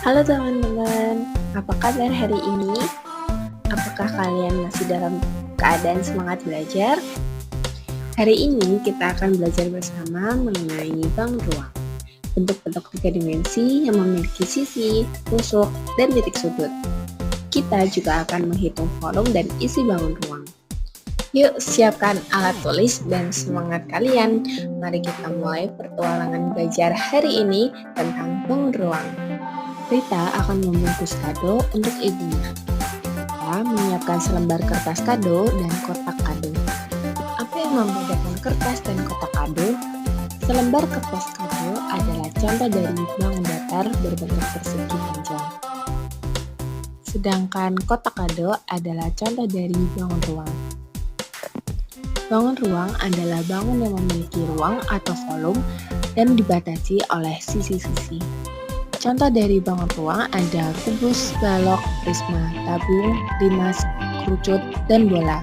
Halo teman-teman, apa kabar hari ini? Apakah kalian masih dalam keadaan semangat belajar? Hari ini kita akan belajar bersama mengenai bangun ruang. Bentuk-bentuk tiga dimensi yang memiliki sisi, tusuk, dan titik sudut. Kita juga akan menghitung volume dan isi bangun ruang. Yuk siapkan alat tulis dan semangat kalian. Mari kita mulai petualangan belajar hari ini tentang bangun ruang. Rita akan membungkus kado untuk ibunya. Rita menyiapkan selembar kertas kado dan kotak kado. Apa yang membedakan kertas dan kotak kado? Selembar kertas kado adalah contoh dari bangun datar berbentuk persegi panjang. Sedangkan kotak kado adalah contoh dari bangun ruang. Bangun ruang adalah bangun yang memiliki ruang atau volume dan dibatasi oleh sisi-sisi. Contoh dari bangun ruang ada kubus, balok, prisma, tabung, limas, kerucut, dan bola.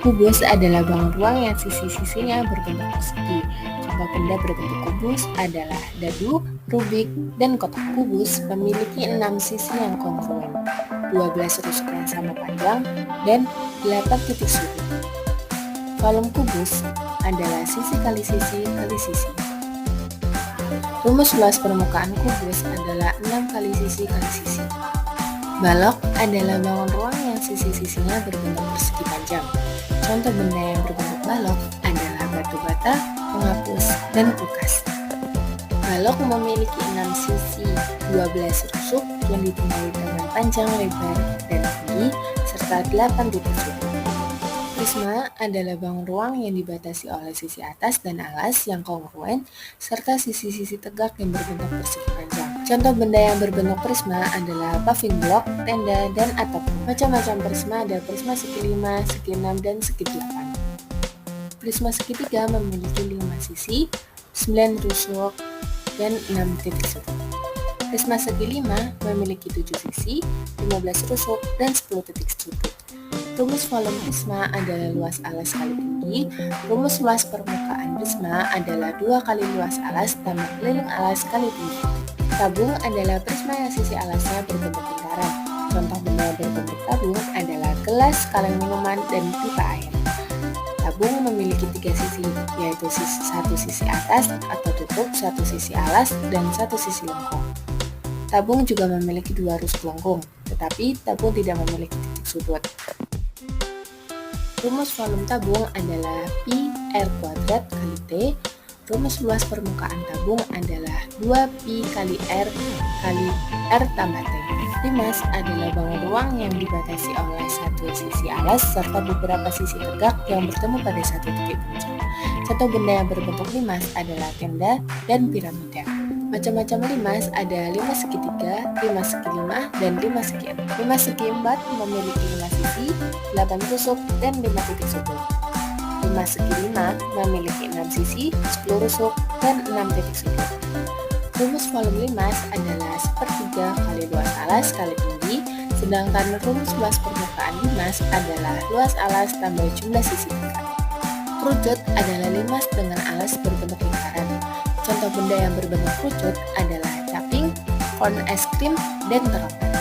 Kubus adalah bangun ruang yang sisi-sisinya berbentuk persegi. Contoh benda berbentuk kubus adalah dadu, rubik, dan kotak kubus memiliki 6 sisi yang kongruen, 12 rusuk yang sama panjang, dan 8 titik sudut. Volume kubus adalah sisi kali sisi kali sisi. Rumus luas permukaan kubus adalah 6 kali sisi kali sisi. Balok adalah bangun ruang yang sisi-sisinya berbentuk persegi panjang. Contoh benda yang berbentuk balok adalah batu bata, penghapus, dan kulkas. Balok memiliki 6 sisi, 12 rusuk yang ditandai dengan panjang, lebar, dan tinggi, serta 8 titik sudut. Prisma adalah bangun ruang yang dibatasi oleh sisi atas dan alas yang kongruen serta sisi-sisi tegak yang berbentuk persegi panjang. Contoh benda yang berbentuk prisma adalah paving block, tenda, dan atap. Macam-macam prisma ada prisma segi 5, segi 6, dan segi 8. Prisma segitiga memiliki 5 sisi, 9 rusuk, dan 6 titik sudut. Prisma segi 5 memiliki 7 sisi, 15 rusuk, dan 10 titik sudut. Rumus volume prisma adalah luas alas kali tinggi. Rumus luas permukaan prisma adalah 2 kali luas alas tambah keliling alas kali tinggi. Tabung adalah prisma yang sisi alasnya berbentuk lingkaran. Contoh benda berbentuk tabung adalah gelas, kaleng minuman, dan pipa air. Tabung memiliki 3 sisi, yaitu satu sisi atas atau tutup, satu sisi alas, dan satu sisi lengkung. Tabung juga memiliki 2 rusuk lengkung, tetapi tabung tidak memiliki titik sudut. Rumus volume tabung adalah pi r kuadrat kali T. Rumus luas permukaan tabung adalah 2pi kali R kali R tambah T. Limas adalah bangun ruang yang dibatasi oleh satu sisi alas serta beberapa sisi tegak yang bertemu pada satu titik puncak. Contoh benda yang berbentuk limas adalah tenda dan piramida. Macam-macam limas ada limas segitiga, limas segi 5, dan limas segi 4. Limas segi 4 memiliki 5 sisi, 8 tusuk, dan 5 titik sudut. Limas segi 5 memiliki 6 sisi, 10 rusuk, dan 6 titik sudut. Rumus volume limas adalah 1/3 kali luas alas kali tinggi, sedangkan rumus luas permukaan limas adalah luas alas tambah jumlah sisi tegak. Kerucut adalah limas dengan alas berbentuk lingkaran. Contoh benda yang berbentuk kerucut adalah caping, korn es krim, dan teropong.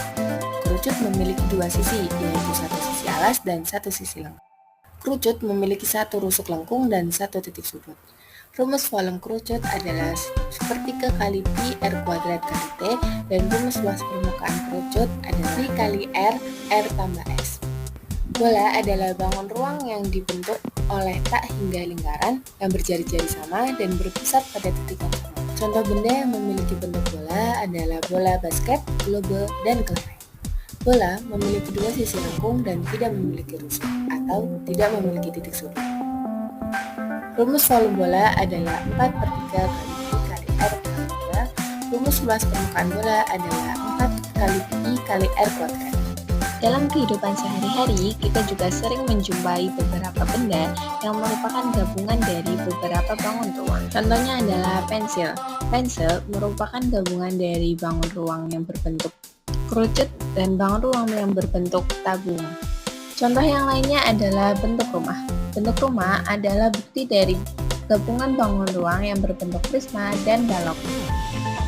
Kerucut memiliki 2 sisi, yaitu satu sisi alas dan satu sisi lengkung. Kerucut memiliki 1 rusuk lengkung dan 1 titik sudut. Rumus volume kerucut adalah 1/3 kali pi r kuadrat kali T, dan rumus luas permukaan kerucut adalah pi kali R tambah S. Bola adalah bangun ruang yang dibentuk oleh tak hingga lingkaran yang berjari-jari sama dan berpusat pada titik yang sama. Contoh benda yang memiliki bentuk bola adalah bola basket, globe, dan kelereng. Bola memiliki 2 sisi lengkung dan tidak memiliki rusuk atau tidak memiliki titik sudut. Rumus volume bola adalah 4/3 kali pi kali R kali 3. Rumus luas permukaan bola adalah 4 kali pi kali R kuadrat. Dalam kehidupan sehari-hari, kita juga sering menjumpai beberapa benda yang merupakan gabungan dari beberapa bangun ruang. Contohnya adalah pensil. Pensil merupakan gabungan dari bangun ruang yang berbentuk kerucut dan bangun ruang yang berbentuk tabung. Contoh yang lainnya adalah bentuk rumah. Bentuk rumah adalah bukti dari gabungan bangun ruang yang berbentuk prisma dan balok.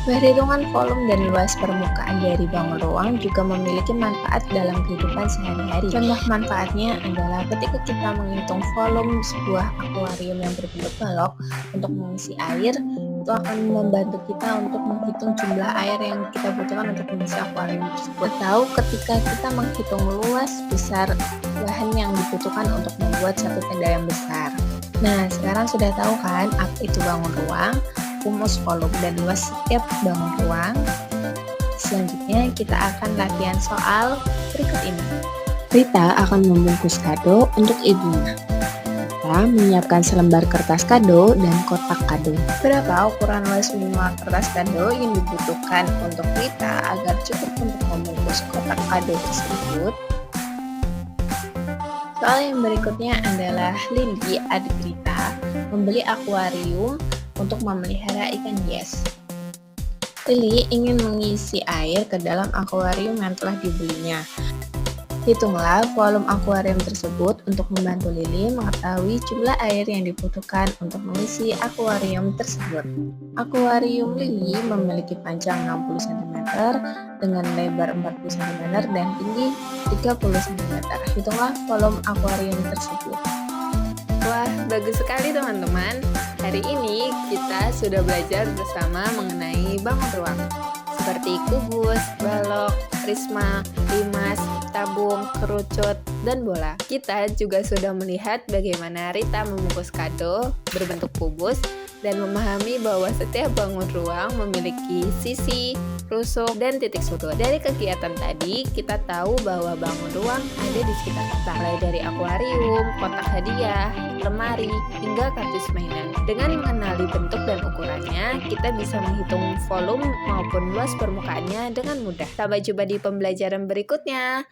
Perhitungan volume dan luas permukaan dari bangun ruang juga memiliki manfaat dalam kehidupan sehari-hari. Contoh manfaatnya adalah ketika kita menghitung volume sebuah akuarium yang berbentuk balok untuk mengisi air, itu akan membantu kita untuk menghitung jumlah air yang kita butuhkan untuk mengisi akuarium tersebut. Atau ketika kita menghitung luas besar bahan yang dibutuhkan untuk membuat satu tenda yang besar. Nah, sekarang sudah tahu kan apa itu bangun ruang, rumus volume dan luas setiap bangun ruang. Selanjutnya kita akan latihan soal berikut ini. Rita akan membungkus kado untuk ibunya. Rita menyiapkan selembar kertas kado dan kotak kado. Berapa ukuran luas minimal kertas kado yang dibutuhkan untuk Rita agar cukup untuk membungkus kotak kado tersebut? Soal yang berikutnya adalah Lily, adik Rita, membeli akuarium untuk memelihara ikan hias. Lily ingin mengisi air ke dalam akuarium yang telah dibelinya. Hitunglah volume akuarium tersebut untuk membantu Lily mengetahui jumlah air yang dibutuhkan untuk mengisi akuarium tersebut. Akuarium Lily memiliki panjang 60 cm dengan lebar 40 cm dan tinggi 30 cm. Hitunglah volume akuarium tersebut. Wah, bagus sekali teman-teman. Hari ini kita sudah belajar bersama mengenai bangun ruang seperti kubus, balok, prisma, limas, tabung, kerucut, dan bola. Kita juga sudah melihat bagaimana Rita membungkus kado berbentuk kubus dan memahami bahwa setiap bangun ruang memiliki sisi, rusuk, dan titik sudut. Dari kegiatan tadi, kita tahu bahwa bangun ruang ada di sekitar kita, mulai dari akuarium, kotak hadiah, lemari, hingga kardus mainan. Dengan mengenali bentuk dan ukurannya, kita bisa menghitung volume maupun luas permukaannya dengan mudah. Sampai jumpa di pembelajaran berikutnya.